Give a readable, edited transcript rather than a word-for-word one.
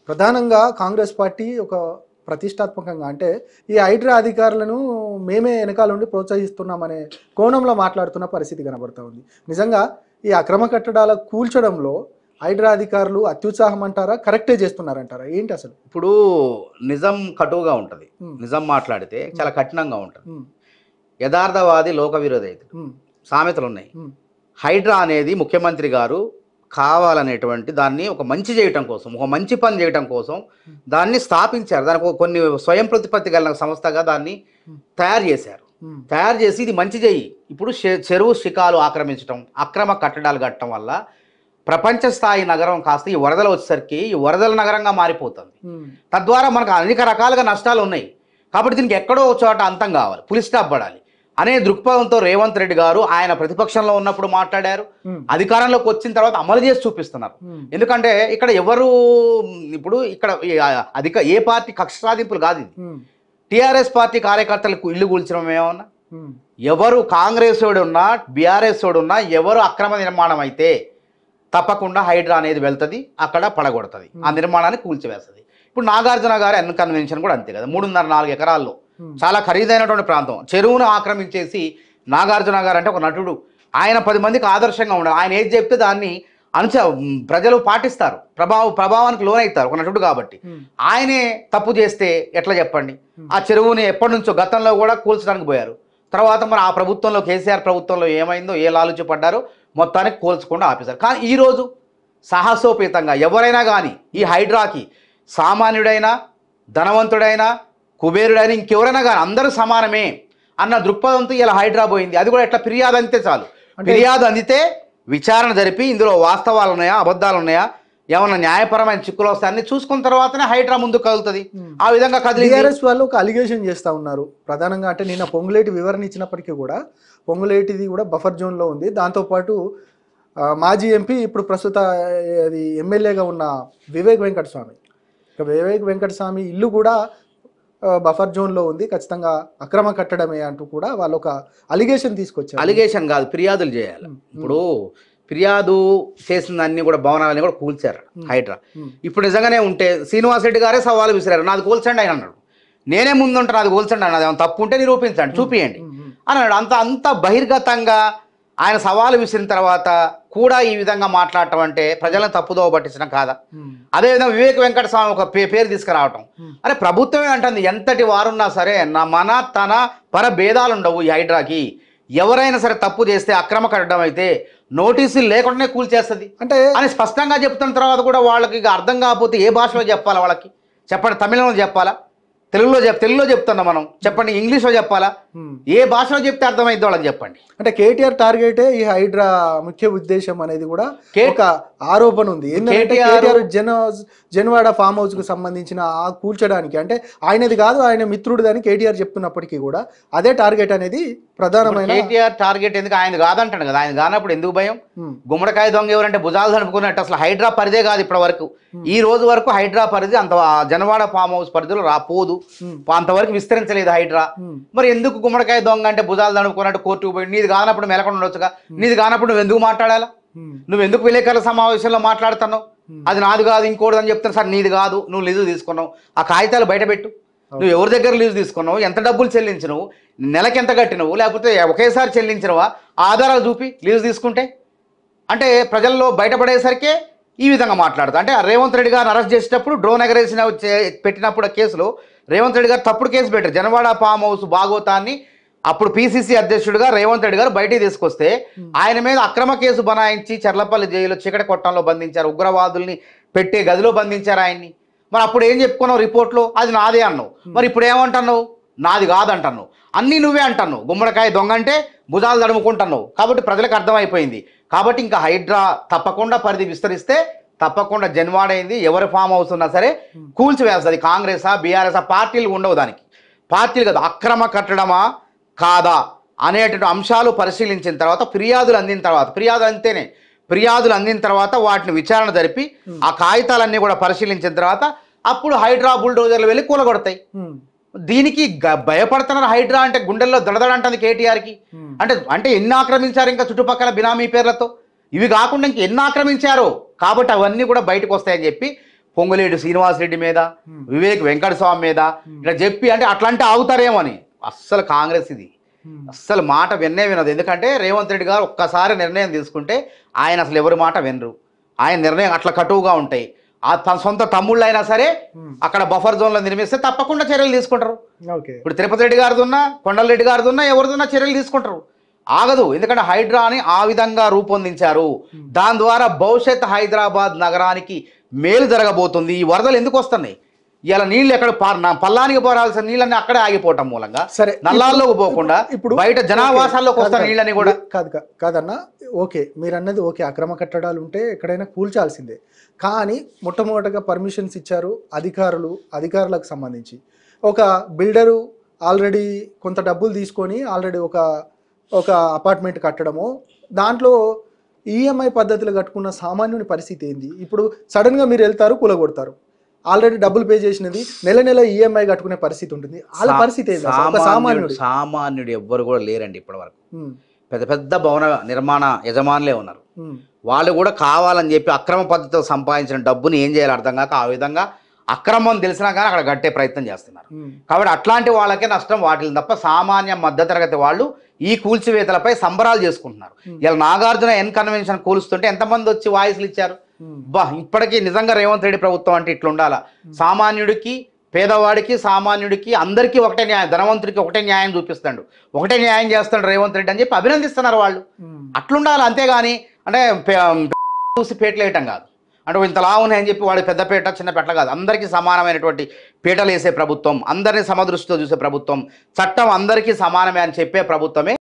ప్రధానంగా కాంగ్రెస్ పార్టీ ఒక ప్రతిష్టాత్మకంగా అంటే ఈ హైడ్రా అధికారులను మేమే వెనకాల నుండి ప్రోత్సహిస్తున్నామనే కోణంలో మాట్లాడుతున్న పరిస్థితి కనబడుతూ ఉంది. నిజంగా ఈ అక్రమ కట్టడాల కూల్చడంలో హైడ్రా అధికారులు అత్యుత్సాహం అంటారా, కరెక్టే చేస్తున్నారంటారా, ఏంటి అసలు? ఇప్పుడు నిజం కటువుగా ఉంటుంది, ఉమ్, నిజం మాట్లాడితే చాలా కఠినంగా ఉంటుంది. ఉమ్, యథార్థవాది లోక విరోధి ఉమ్, సామెతలు ఉన్నాయి. ఉమ్, హైడ్రా అనేది ముఖ్యమంత్రి గారు కావాలనేటువంటి దాన్ని ఒక మంచి చేయటం కోసం, ఒక మంచి పని చేయటం కోసం దాన్ని స్థాపించారు. దానికి కొన్ని స్వయం ప్రతిపత్తి కలిగిన సంస్థగా దాన్ని తయారు చేశారు. ఉమ్, తయారు చేసి ఇది మంచి చెయ్యి. ఇప్పుడు చెరువు శిఖాలు ఆక్రమించడం, అక్రమ కట్టడాలు కట్టడం వల్ల ప్రపంచ స్థాయి నగరం కాస్త ఈ వరదలు వచ్చేసరికి ఈ వరదల నగరంగా మారిపోతుంది. ఉమ్, తద్వారా మనకు అనేక రకాలుగా నష్టాలు ఉన్నాయి. కాబట్టి దీనికి ఎక్కడో ఒక చోట అంతం కావాలి, పులి స్టాప్ పడాలి అనే దృక్పథంతో రేవంత్ రెడ్డి గారు ఆయన ప్రతిపక్షంలో ఉన్నప్పుడు మాట్లాడారు. ఉమ్, అధికారంలోకి వచ్చిన తర్వాత అమలు చేసి చూపిస్తున్నారు. ఉమ్, ఎందుకంటే ఇక్కడ ఎవరు ఇప్పుడు ఇక్కడ ఏ పార్టీ కక్ష సాధింపులు కాదు ఇది. ఉమ్, టీఆర్ఎస్ పార్టీ కార్యకర్తలకు ఇల్లు కూల్చడం ఏమన్నా, ఉమ్, ఎవరు కాంగ్రెస్ వాడు ఉన్నా బీఆర్ఎస్ వాడు ఉన్నా ఎవరు అక్రమ నిర్మాణం అయితే తప్పకుండా హైడ్రా అనేది వెళ్తుంది, అక్కడ పడగొడుతుంది, ఆ నిర్మాణాన్ని కూల్చివేస్తుంది. ఇప్పుడు నాగార్జున గారి ఎన్ కన్వెన్షన్ కూడా అంతే కదా, 3.5-4 ఎకరాల్లో చాలా ఖరీదైనటువంటి ప్రాంతం చెరువును ఆక్రమించేసి, నాగార్జున గారు అంటే ఒక నటుడు, ఆయన 10 మందికి ఆదర్శంగా ఉండాలి. ఆయన ఏది చెప్తే దాన్ని ప్రజలు పాటిస్తారు, ప్రభావానికి లోనవుతారు ఒక నటుడు కాబట్టి. ఆయనే తప్పు చేస్తే ఎట్లా చెప్పండి? ఆ చెరువుని ఎప్పటి నుంచో గతంలో కూడా కూల్చడానికి పోయారు. తర్వాత మరి ఆ ప్రభుత్వంలో కేసీఆర్ ప్రభుత్వంలో ఏమైందో, ఏ లాలుచి పడ్డారో మొత్తానికి కూల్చకుండా ఆపేశారు. కానీ ఈరోజు సాహసోపేతంగా ఎవరైనా కానీ ఈ హైడ్రాకి సామాన్యుడైనా ధనవంతుడైనా కుబేరుడైనా ఇంకెవరైనా కానీ అందరూ సమానమే అన్న దృక్పథంతో ఇలా హైడ్రా పోయింది. అది కూడా ఎట్లా ఫిర్యాదు అందితే చాలు, ఫిర్యాదు అందితే విచారణ జరిపి ఇందులో వాస్తవాలు ఉన్నాయా అబద్ధాలు ఉన్నాయా ఏమన్నా న్యాయపరమైన చిక్కులు వస్తాయని చూసుకున్న తర్వాతనే హైడ్రా ముందుకు కదులుతుంది. ఆ విధంగా టీఆర్ఎస్ వాళ్ళు ఒక అలిగేషన్ చేస్తూ ఉన్నారు ప్రధానంగా. అంటే నిన్న పొంగులేటి వివరణ ఇచ్చినప్పటికీ కూడా పొంగులేటిది కూడా బఫర్ జోన్లో ఉంది. దాంతోపాటు మాజీ ఎంపీ ఇప్పుడు ప్రస్తుత అది ఎమ్మెల్యేగా ఉన్న వివేక్ వెంకటస్వామి, వివేక్ వెంకటస్వామి ఇల్లు కూడా బఫర్ జోన్లో ఉంది, ఖచ్చితంగా అక్రమ కట్టడమే అంటూ కూడా వాళ్ళు ఒక అలిగేషన్ తీసుకొచ్చారు. అలిగేషన్ కాదు, ఫిర్యాదులు చేయాలి. ఇప్పుడు ఫిర్యాదు చేసిందన్నీ కూడా భవనాలన్నీ కూడా కూల్చారు హైడ్రా. ఇప్పుడు నిజంగానే ఉంటే శ్రీనివాస్ రెడ్డి గారే సవాలు విసిరారు, నాది కూల్చండి ఆయన అన్నాడు. నేనే ముందుంటాను, నాది కూల్చండి అన్నది, ఏమైనా తప్పు ఉంటే నిరూపించండి, చూపియండి అన్నాడు. అంత బహిర్గతంగా ఆయన సవాలు విసిరిన తర్వాత కూడా ఈ విధంగా మాట్లాడటం అంటే ప్రజలను తప్పుదోవ పట్టించడం కాదా? అదేవిధంగా వివేక్ వెంకటస్వామి ఒక పేరు తీసుకురావటం, అరే ప్రభుత్వమే అంటుంది ఎంతటి వారున్నా సరే మన తన పర భేదాలు ఉండవు ఈ హైడ్రాకి. ఎవరైనా సరే తప్పు చేస్తే అక్రమ కట్టడం అయితే నోటీసులు లేకుండానే కూల్చేస్తుంది అంటే అని స్పష్టంగా చెప్తున్న తర్వాత కూడా వాళ్ళకి అర్థం కాకపోతే ఏ భాషలో చెప్పాలా? వాళ్ళకి చెప్పండి, తమిళంలో చెప్పాలా, తెలుగులో చెప్తున్నాం మనం, చెప్పండి ఇంగ్లీష్లో చెప్పాలా, ఏ భాషలో చెప్తే అర్థమైంది వాళ్ళకి చెప్పండి. అంటే కేటీఆర్ టార్గెటే ఈ హైడ్రా ముఖ్య ఉద్దేశం అనేది కూడా ఒక ఆరోపణ ఉంది. ఏంటంటే కేటీఆర్ జన్వాడ ఫామ్ హౌస్ కు సంబంధించిన ఆ కూల్చడానికి అంటే ఆయనది కాదు, ఆయన మిత్రుడిది అని కేటీఆర్ చెప్తున్నప్పటికీ కూడా అదే టార్గెట్ అనేది ప్రధానమైన. కేటీఆర్ టార్గెట్ ఎందుకు? ఆయన కాదంటాడు కదా, ఆయన కానప్పుడు ఎందుకు భయం? గుమ్మడికాయ దొంగ ఎవరంటే భుజాలు తడుపుకున్నట్టు. అసలు హైడ్రా పరిధే కాదు ఇప్పటి వరకు, ఈ రోజు వరకు హైడ్రా పరిధి అంత జనవాడ ఫామ్ హౌస్ పరిధిలో రాపోదు, అంతవరకు విస్తరించలేదు హైడ్రా. మరి ఎందుకు గుమ్మడికాయ దొంగ అంటే భుజాలు తడుపుకున్నట్టు కోర్టుకు పోయి? నీది కానప్పుడు మెలకుండా ఉండొచ్చుగా, నీది కానప్పుడు నువ్వు ఎందుకు మాట్లాడాలా? నువ్వు ఎందుకు విలేకరుల సమావేశంలో మాట్లాడుతున్నావు? అది నాది కాదు ఇంకోటి అని చెప్తాను. సార్ నీది కాదు, నువ్వు లీజు తీసుకున్నావు, ఆ కాగితాలు బయట పెట్టు. నువ్వు ఎవరి దగ్గర లీజు తీసుకున్నావు, ఎంత డబ్బులు చెల్లించినవు, నెలకి ఎంత కట్టినవు, లేకపోతే ఒకేసారి చెల్లించినవా, ఆధారాలు చూపి లీజు తీసుకుంటే. అంటే ప్రజల్లో బయటపడేసరికే ఈ విధంగా మాట్లాడతా. అంటే రేవంత్ రెడ్డి గారిని అరెస్ట్ చేసేటప్పుడు డ్రోన్ ఎగరేసిన పెట్టినప్పుడు కేసులో రేవంత్ రెడ్డి గారు తప్పుడు కేసు పెట్టారు. జనవాడ ఫామ్ హౌస్ భాగోతాన్ని అప్పుడు పిసిసి అధ్యక్షుడిగా రేవంత్ రెడ్డి గారు బయటికి తీసుకొస్తే ఆయన మీద అక్రమ కేసు బనాయించి చర్లపల్లి జైలు చీకటి కొట్టంలో బంధించారు, ఉగ్రవాదుల్ని పెట్టే గదిలో బంధించారు ఆయన్ని. మరి అప్పుడు ఏం చెప్పుకున్నావు రిపోర్ట్లో? అది నాదే అన్నావు. మరి ఇప్పుడు ఏమంటున్నావు? నాది కాదంటున్నావు, అన్నీ నువ్వే అంటున్నావు. గుమ్మడికాయ దొంగ అంటే భుజాలు తడుముకుంటున్నావు. కాబట్టి ప్రజలకు అర్థమైపోయింది. కాబట్టి ఇంకా హైడ్రా తప్పకుండా పరిధి విస్తరిస్తే తప్పకుండా జన్వాడైంది ఎవరి ఫామ్ హౌస్ ఉన్నా సరే కూల్చివేస్తుంది. కాంగ్రెసా బీఆర్ఎస్ పార్టీలు ఉండవు, దానికి పార్టీలు కదా. అక్రమ కట్టడమా కాదా అనేటువంటి అంశాలు పరిశీలించిన తర్వాత ఫిర్యాదులు అందిన తర్వాత వాటిని విచారణ జరిపి ఆ కాగితాలన్నీ కూడా పరిశీలించిన తర్వాత అప్పుడు హైడ్రా బుల్డోజర్లు వెళ్ళి కూలగొడతాయి. దీనికి భయపడుతున్నారు. హైడ్రా అంటే గుండెల్లో దడదడంటుంది కేటీఆర్కి. అంటే ఎన్ని ఆక్రమించారు ఇంకా చుట్టుపక్కల బినామీ పేర్లతో, ఇవి కాకుండా ఇంక ఎన్ని ఆక్రమించారో. కాబట్టి అవన్నీ కూడా బయటకు వస్తాయని చెప్పి పొంగులేటి శ్రీనివాసరెడ్డి మీద, వివేక్ వెంకటస్వామి మీద ఇట్లా చెప్పి అంటే అట్లాంటి ఆగుతారేమో అని. అస్సలు కాంగ్రెస్ ఇది అస్సలు మాట విన్నే వినదు. ఎందుకంటే రేవంత్ రెడ్డి గారు ఒక్కసారి నిర్ణయం తీసుకుంటే ఆయన అసలు ఎవరి మాట వినరు. ఆయన నిర్ణయం అట్లా కటువుగా ఉంటాయి. తన సొంత తమ్ముళ్ళు అయినా సరే అక్కడ బఫర్ జోన్లో నిర్మిస్తే తప్పకుండా చర్యలు తీసుకుంటారు. ఇప్పుడు తిరుపతి రెడ్డి గారిది ఉన్నా, కొండలరెడ్డి గారిది ఉన్నా, ఎవరిదన్నా చర్యలు తీసుకుంటారు. ఆగదు. ఎందుకంటే హైడ్రాని ఆ విధంగా రూపొందించారు. దాని ద్వారా భవిష్యత్ హైదరాబాద్ నగరానికి మేలు జరగబోతుంది. ఈ వరదలు ఎందుకు వస్తున్నాయి? ఇలా నీళ్ళు ఎక్కడ పల్లానికి పోరాల్సిన నీళ్ళని అక్కడే ఆగిపోవటం మూలంగా సరే నల్లాల్లోకి పోకుండా ఇప్పుడు బయట జనావాసాల్లోకి వస్తున్న నీళ్ళని కూడా కాదన్నా. ఓకే, మీరు అన్నది ఓకే, అక్రమ కట్టడాలు ఉంటే ఎక్కడైనా కూల్చాల్సిందే. కానీ మొట్టమొదటిగా పర్మిషన్స్ ఇచ్చారు అధికారులకు సంబంధించి. ఒక బిల్డరు ఆల్రెడీ కొంత డబ్బులు తీసుకొని ఆల్రెడీ ఒక అపార్ట్మెంట్ కట్టడము, దాంట్లో ఈఎంఐ పద్ధతిలో కట్టుకున్న సామాన్యుని పరిస్థితి ఏంది? ఇప్పుడు సడన్గా మీరు వెళ్తారు, కూలగొడతారు. ఆల్రెడీ డబ్బులు పే చేసినది నెల ఈఎంఐ కట్టుకునే పరిస్థితి ఉంటుంది. వాళ్ళ పరిస్థితి సామాన్యుడు ఎవ్వరు కూడా లేరండి ఇప్పటి వరకు. పెద్ద పెద్ద భవన నిర్మాణ యజమానులే ఉన్నారు. వాళ్ళు కూడా కావాలని చెప్పి అక్రమ పద్ధతితో సంపాదించిన డబ్బుని ఏం చేయాలి అర్థం కాక ఆ విధంగా అక్రమం తెలిసినా కానీ అక్కడ కట్టే ప్రయత్నం చేస్తున్నారు. కాబట్టి అట్లాంటి వాళ్ళకే నష్టం వాటిల్ని తప్ప సామాన్య మధ్యతరగతి వాళ్ళు ఈ కూల్చివేతలపై సంబరాలు చేసుకుంటున్నారు. ఇలా నాగార్జున ఎన్ కన్వెన్షన్ కూలుస్తుంటే ఎంతమంది వచ్చి వాయిస్లు ఇచ్చారు. ఇప్పటికీ నిజంగా రేవంత్ రెడ్డి ప్రభుత్వం అంటే ఇట్లుండాలా. సామాన్యుడికి, పేదవాడికి, సామాన్యుడికి అందరికీ ఒకటే న్యాయం, ధనవంతుడికి ఒకటే న్యాయం చూపిస్తాడు, ఒకటే న్యాయం చేస్తాడు రేవంత్ రెడ్డి అని చెప్పి అభినందిస్తున్నారు వాళ్ళు. అట్లుండాలి. అంతేగాని అంటే చూసి పేటలు వేయటం కాదు. అంటే ఇంతలా ఉన్నాయని చెప్పి వాడి పెద్ద పేట చిన్న పేటలు కాదు. అందరికీ సమానమైనటువంటి పీటలు వేసే ప్రభుత్వం, అందరినీ సమదృష్టితో చూసే ప్రభుత్వం, చట్టం అందరికీ సమానమే అని చెప్పే ప్రభుత్వమే